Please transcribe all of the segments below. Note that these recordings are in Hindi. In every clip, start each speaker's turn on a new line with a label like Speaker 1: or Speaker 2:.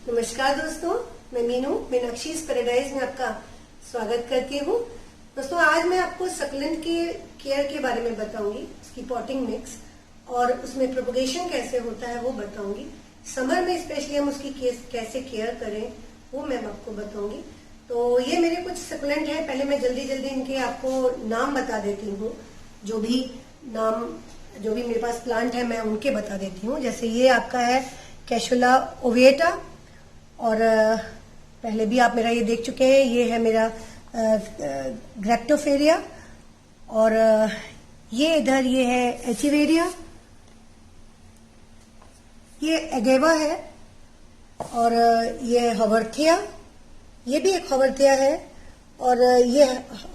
Speaker 1: नमस्कार दोस्तों, मैं मीनू मीनाक्षीज पैराडाइज में आपका स्वागत करती हूँ। दोस्तों, आज मैं आपको सक्लेंट के केयर के बारे में बताऊंगी, उसकी पॉटिंग मिक्स और उसमें प्रोपगेशन कैसे होता है वो बताऊंगी। समर में स्पेशली हम उसकी कैसे केयर करें वो मैं आपको बताऊंगी। तो ये मेरे कुछ सक्लेंट है, पहले मैं जल्दी जल्दी इनके आपको नाम बता देती हूँ। जो भी मेरे पास प्लांट है मैं उनके बता देती हूँ। जैसे ये आपका है कैशुला ओवेटा, और पहले भी आप मेरा ये देख चुके हैं। ये है मेरा ग्रेप्टोफेरिया, और ये इधर ये है एचिवेरिया, ये एगेवा है, और ये हवर्थिया, ये भी एक हवर्थिया है, और ये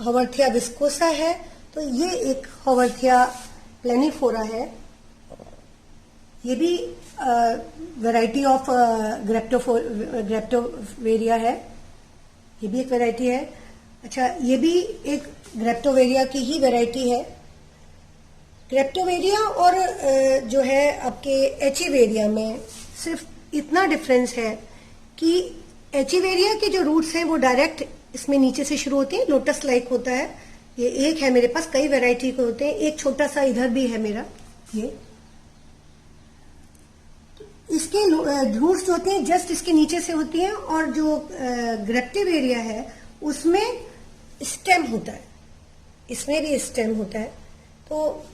Speaker 1: हवर्थिया विस्कोसा है। तो ये एक हवर्थिया प्लेनिफोरा है। ये भी वैरायटी ऑफ ग्रेप्टोवेरिया है, ये भी एक वैरायटी है। अच्छा, ये भी एक ग्रेप्टोवेरिया की ही वैरायटी है। ग्रेप्टोवेरिया और जो है आपके एचिवेरिया में सिर्फ इतना डिफरेंस है कि एचिवेरिया के जो रूट्स हैं वो डायरेक्ट इसमें नीचे से शुरू होते हैं, लोटस लाइक होता है। ये एक है मेरे पास, कई वैरायटी के होते हैं। एक छोटा सा इधर भी है मेरा। ये इसके रूट्स जो होते हैं जस्ट इसके नीचे से होती हैं, और जो ग्रेप्टिवेरिया है उसमें स्टेम होता है, इसमें भी स्टेम होता है। तो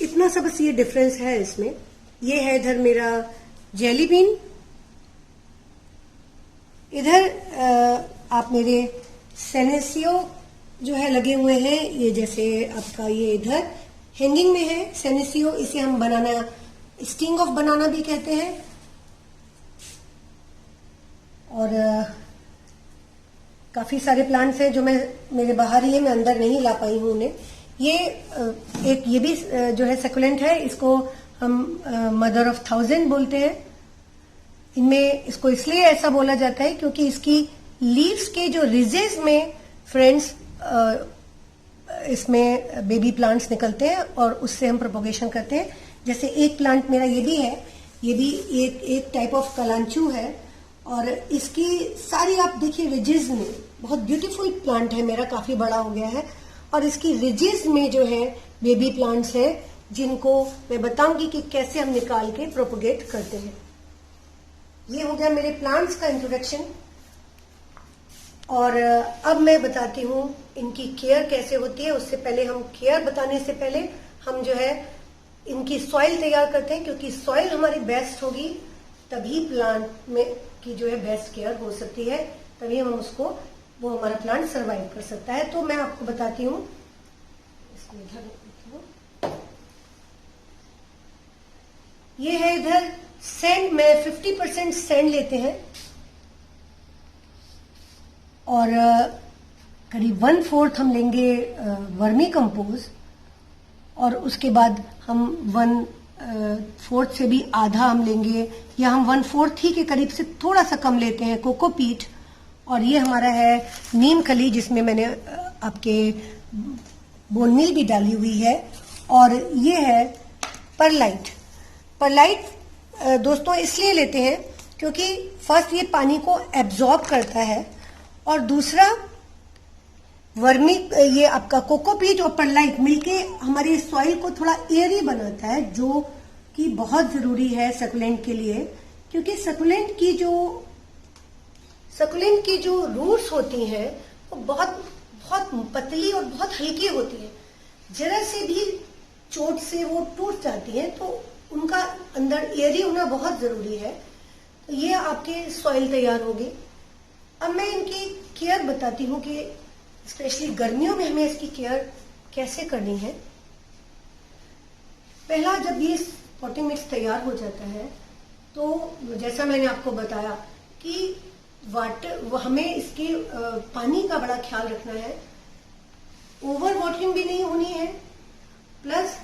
Speaker 1: इतना सा बस ये डिफरेंस है इसमें। ये है इधर मेरा जेली बीन, इधर आप मेरे सेनेसियो जो है लगे हुए हैं। ये जैसे आपका ये इधर हैंगिंग में है सेनेसियो, इसे हम बनाना स्टिंग ऑफ बनाना भी कहते हैं। और काफी सारे प्लांट्स हैं जो मेरे बाहर ही है, मैं अंदर नहीं ला पाई हूं उन्हें। ये भी जो है सकुलेंट है, इसको हम मदर ऑफ 1000 बोलते हैं। इनमें इसको इसलिए ऐसा बोला जाता है क्योंकि इसकी लीव्स के जो रिजेस में फ्रेंड्स इसमें बेबी प्लांट्स निकलते हैं और उससे हम प्रोपोगेशन करते हैं। जैसे एक प्लांट मेरा ये भी है, ये भी एक टाइप ऑफ कलांचू है, और इसकी सारी आप देखिए रिजेस में, बहुत ब्यूटीफुल प्लांट है मेरा, काफी बड़ा हो गया है। और इसकी रिजेस में जो है बेबी प्लांट्स हैं जिनको मैं बताऊंगी कि कैसे हम निकाल के प्रोपोगेट करते हैं। ये हो गया मेरे प्लांट्स का इंट्रोडक्शन। और अब मैं बताती हूँ इनकी केयर कैसे होती है। उससे पहले हम केयर बताने से पहले हम जो है इनकी सॉइल तैयार करते हैं, क्योंकि सॉइल हमारी बेस्ट होगी तभी प्लांट में की जो है बेस्ट केयर हो सकती है, तभी हम वो हमारा प्लांट सरवाइव कर सकता है। तो मैं आपको बताती हूँ, इसको इधर रखती हूँ। ये है इधर सैंड में 50% सैंड लेते हैं, और करीब 1/4 हम लेंगे वर्मी कंपोज, और उसके बाद हम 1/4 से भी आधा हम लेंगे, या हम 1/4 ही के करीब से थोड़ा सा कम लेते हैं कोकोपीट। और ये हमारा है नीम खली, जिसमें मैंने आपके बोन मील भी डाली हुई है। और ये है परलाइट। परलाइट दोस्तों इसलिए लेते हैं क्योंकि फर्स्ट ये पानी को एब्जॉर्ब करता है, और दूसरा ये आपका कोकोपीट और परलाइट मिलके हमारी सॉइल को थोड़ा एयरी बनाता है, जो कि बहुत जरूरी है सकुलेंट के लिए। क्योंकि सकुलेंट की जो रूट्स होती हैं वो बहुत बहुत पतली और बहुत हल्की होती है। जरा से भी चोट से वो टूट जाती है, तो उनका अंदर एयरी होना बहुत जरूरी है। तो ये आपके सॉइल तैयार होगी। अब मैं इनकी केयर बताती हूँ कि स्पेशली गर्मियों में हमें इसकी केयर कैसे करनी है। पहला, जब ये पॉटिंग मिक्स तैयार हो जाता है तो जैसा मैंने आपको बताया कि हमें इसके पानी का बड़ा ख्याल रखना है। ओवर वाटरिंग भी नहीं होनी है, प्लस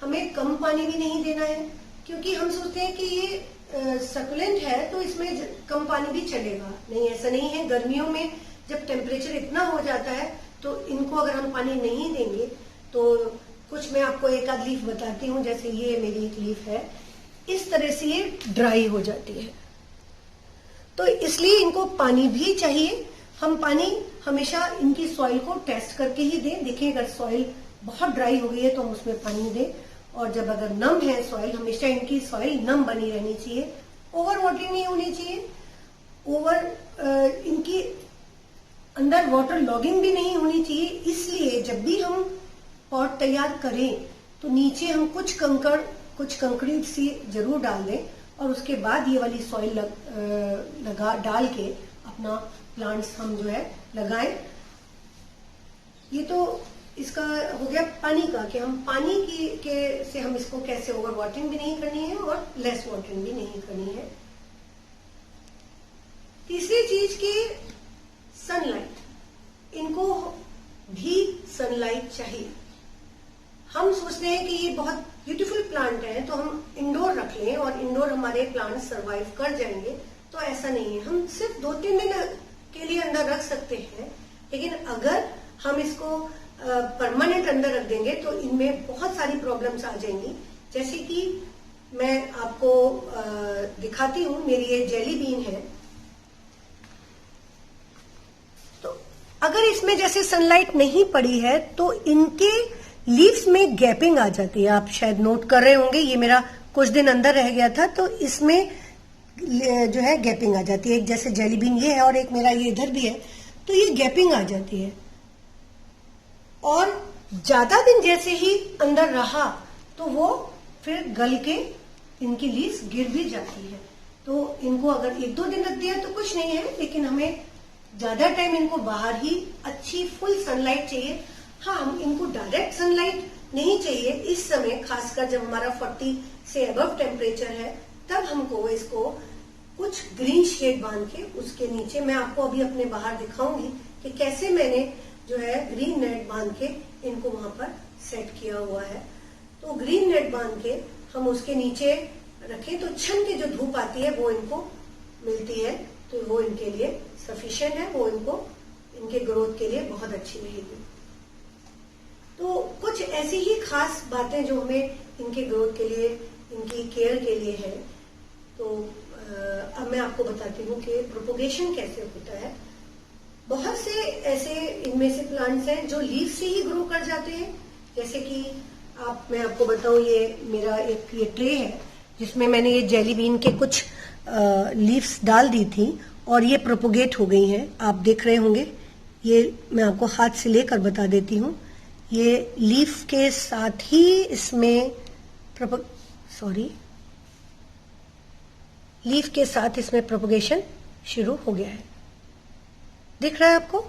Speaker 1: हमें कम पानी भी नहीं देना है, क्योंकि हम सोचते हैं कि ये सकुलेंट है तो इसमें कम पानी भी चलेगा। नहीं, ऐसा नहीं है। गर्मियों में जब टेम्परेचर इतना हो जाता है तो इनको अगर हम पानी नहीं देंगे तो कुछ मैं आपको एक आध लीफ बताती हूँ। जैसे ये मेरी एक लीफ है, इस तरह से ये ड्राई हो जाती है। तो इसलिए इनको पानी भी चाहिए। हम पानी हमेशा इनकी सॉइल को टेस्ट करके ही दें। देखिए अगर सॉइल बहुत ड्राई हो गई है तो हम उसमें पानी दें, और जब अगर नम है सॉइल, हमेशा इनकी सॉइल नम बनी रहनी चाहिए, ओवर वाटरिंग नहीं होनी चाहिए, इनकी अंदर वाटर लॉगिंग भी नहीं होनी चाहिए। इसलिए जब भी हम पॉट तैयार करें तो नीचे हम कुछ कंक्रीट सी जरूर डाल दें, और उसके बाद ये वाली सॉइल डाल के अपना प्लांट्स हम जो है लगाएं। ये तो इसका हो गया पानी का, कि हम पानी से हम इसको कैसे ओवर वाटरिंग भी नहीं करनी है और लेस वाटरिंग भी नहीं करनी है। तीसरी चीज की सनलाइट, इनको भी सनलाइट चाहिए। हम सोचते हैं कि ये बहुत ब्यूटीफुल प्लांट है तो हम इंडोर रख लें और इंडोर हमारे प्लांट सरवाइव कर जाएंगे, तो ऐसा नहीं है। हम सिर्फ 2-3 दिन के लिए अंदर रख सकते हैं, लेकिन अगर हम इसको परमानेंट अंदर रख देंगे तो इनमें बहुत सारी प्रॉब्लम्स आ जाएंगी। जैसे कि मैं आपको दिखाती हूँ, मेरी ये जेली बीन है, तो अगर इसमें जैसे सनलाइट नहीं पड़ी है तो इनके लीव्स में गैपिंग आ जाती है। आप शायद नोट कर रहे होंगे, ये मेरा कुछ दिन अंदर रह गया था तो इसमें जो है गैपिंग आ जाती है। एक जैसे जेली बीन ये है और एक मेरा ये इधर भी है, तो ये गैपिंग आ जाती है। और ज्यादा दिन जैसे ही अंदर रहा तो वो फिर गल के इनकी लीव्स गिर भी जाती है। तो इनको अगर 1-2 दिन रख दिया तो कुछ नहीं है, लेकिन हमें ज्यादा टाइम इनको बाहर ही अच्छी फुल सनलाइट चाहिए। हाँ, हम इनको डायरेक्ट सनलाइट नहीं चाहिए इस समय, खासकर जब हमारा 40 से अबव टेम्परेचर है, तब हमको इसको कुछ ग्रीन शेड बांध के उसके नीचे, मैं आपको अभी अपने बाहर दिखाऊंगी कि कैसे मैंने जो है ग्रीन नेट बांध के इनको वहां पर सेट किया हुआ है। तो ग्रीन नेट बांध के हम उसके नीचे रखें तो छन की जो धूप आती है वो इनको मिलती है, तो वो इनके लिए सफिशिएंट है, वो इनको इनके ग्रोथ के लिए बहुत अच्छी रहेगी। तो कुछ ऐसी ही खास बातें जो हमें इनके ग्रोथ के लिए, इनकी केयर के लिए है। तो अब मैं आपको बताती हूँ कि प्रोपोगेशन कैसे होता है। बहुत से ऐसे इनमें से प्लांट्स हैं जो लीव से ही ग्रो कर जाते हैं। जैसे कि मैं आपको बताऊं, ये मेरा एक ये ट्रे है जिसमें मैंने ये जेली बीन के कुछ लीव्स डाल दी थी और ये प्रोपोगेट हो गई हैं। आप देख रहे होंगे, ये मैं आपको हाथ से लेकर बता देती हूँ। ये लीफ के साथ ही इसमें लीफ के साथ इसमें प्रोपोगेशन शुरू हो गया है। दिख रहा है आपको?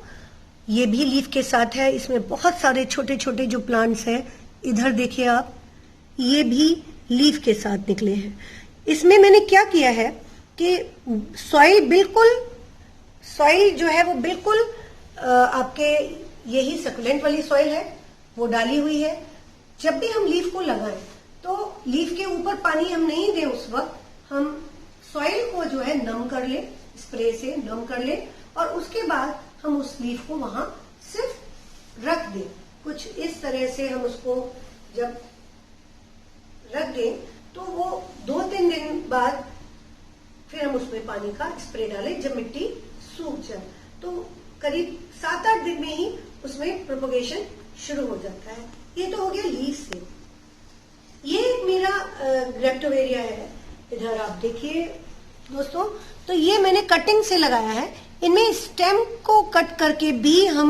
Speaker 1: ये भी लीफ के साथ है। इसमें बहुत सारे छोटे छोटे जो प्लांट्स हैं, इधर देखिए आप, ये भी लीफ के साथ निकले हैं। इसमें मैंने क्या किया है कि सॉइल जो है वो बिल्कुल आपके यही सकुलेंट वाली सॉइल है, वो डाली हुई है। जब भी हम लीफ को लगाएं तो लीफ के ऊपर पानी हम नहीं दें, उस वक्त हम सॉइल को जो है नम कर ले, स्प्रे से नम कर ले, और उसके बाद हम उस लीफ को वहां सिर्फ रख दें। कुछ इस तरह से हम उसको जब रख दें तो वो 2-3 दिन बाद फिर हम उसमें पानी का स्प्रे डालें जब मिट्टी सूख जाए। तो करीब 7-8 दिन में ही उसमें प्रोपोगेशन शुरू हो जाता है। ये तो हो गया लीफ से। ये मेरा ग्रेप्टोवेरिया है, इधर आप देखिए दोस्तों। तो ये मैंने कटिंग से लगाया है। इनमें स्टेम को कट करके भी हम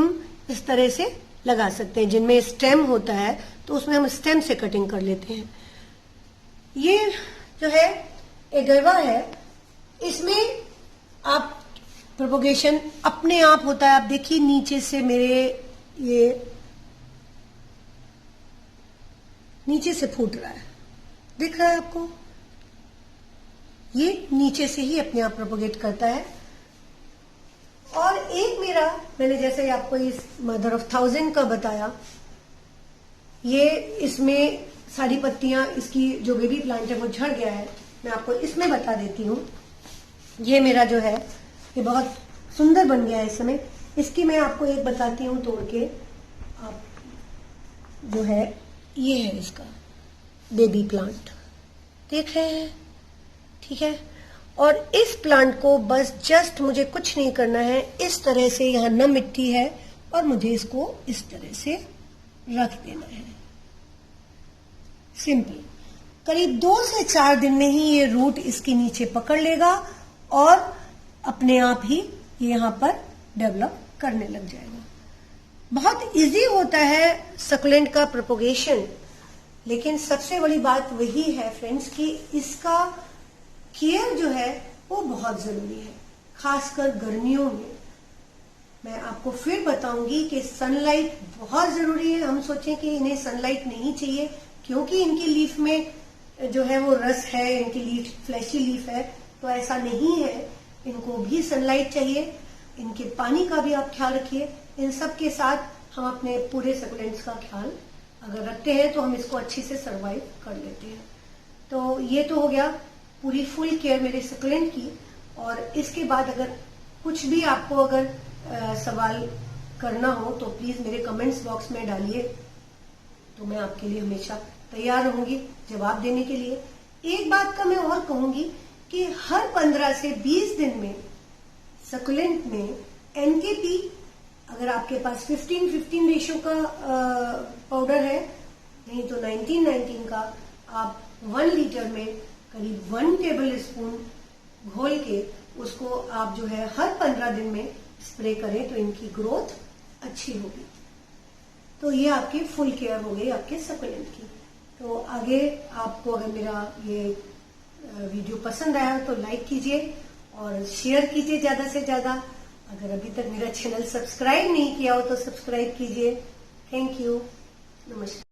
Speaker 1: इस तरह से लगा सकते हैं। जिनमें स्टेम होता है तो उसमें हम स्टेम से कटिंग कर लेते हैं। ये जो है एगेवा है, इसमें आप प्रोपोगेशन अपने आप होता है। आप देखिए नीचे से मेरे ये नीचे से फूट रहा है, दिख रहा है आपको? ये नीचे से ही अपने आप प्रोपोगेट करता है। और एक मेरा, मैंने जैसे आपको इस मदर ऑफ 1000 का बताया, ये इसमें सारी पत्तियां, इसकी जो बेबी प्लांट है वो झड़ गया है। मैं आपको इसमें बता देती हूँ। ये मेरा जो है ये बहुत सुंदर बन गया है इस समय। इसकी मैं आपको एक बताती हूँ तोड़ के। आप जो है ये है इसका बेबी प्लांट, देख रहे हैं? ठीक है। और इस प्लांट को बस जस्ट मुझे कुछ नहीं करना है, इस तरह से यहाँ नम मिट्टी है और मुझे इसको इस तरह से रख देना है। सिंपल। करीब 2 से 4 दिन में ही ये रूट इसके नीचे पकड़ लेगा और अपने आप ही ये यहाँ पर डेवलप करने लग जाएगा। बहुत इजी होता है सक्लेंट का प्रोपोगेशन, लेकिन सबसे बड़ी बात वही है फ्रेंड्स कि इसका केयर जो है वो बहुत जरूरी है, खासकर गर्मियों में। मैं आपको फिर बताऊंगी कि सनलाइट बहुत जरूरी है। हम सोचें कि इन्हें सनलाइट नहीं चाहिए क्योंकि इनकी लीफ में जो है वो रस है, इनकी लीफ फ्लैशी लीफ है, तो ऐसा नहीं है। इनको भी सनलाइट चाहिए। इनके पानी का भी आप ख्याल रखिए। इन सब के साथ हम अपने पूरे सक्लेंट्स का ख्याल अगर रखते हैं तो हम इसको अच्छे से सरवाइव कर लेते हैं। तो ये तो हो गया पूरी फुल केयर मेरे सक्लेंट की। और इसके बाद अगर कुछ भी आपको अगर सवाल करना हो तो प्लीज मेरे कमेंट्स बॉक्स में डालिए, तो मैं आपके लिए हमेशा तैयार रहूंगी जवाब देने के लिए। एक बात का मैं और कहूंगी कि हर 15 से 20 दिन में सक्लेंट में एनकेपी, अगर आपके पास 15-15 रेशो का पाउडर है, नहीं तो 19-19 का, आप 1 लीटर में करीब 1 टेबल स्पून घोल के उसको आप जो है हर 15 दिन में स्प्रे करें तो इनकी ग्रोथ अच्छी होगी। तो ये आपकी फुल केयर हो गई आपके सक्लेंट की। तो आगे आपको अगर मेरा ये वीडियो पसंद आया तो लाइक कीजिए और शेयर कीजिए ज्यादा से ज्यादा। अगर अभी तक मेरा चैनल सब्सक्राइब नहीं किया हो तो सब्सक्राइब कीजिए। Thank you. नमस्कार।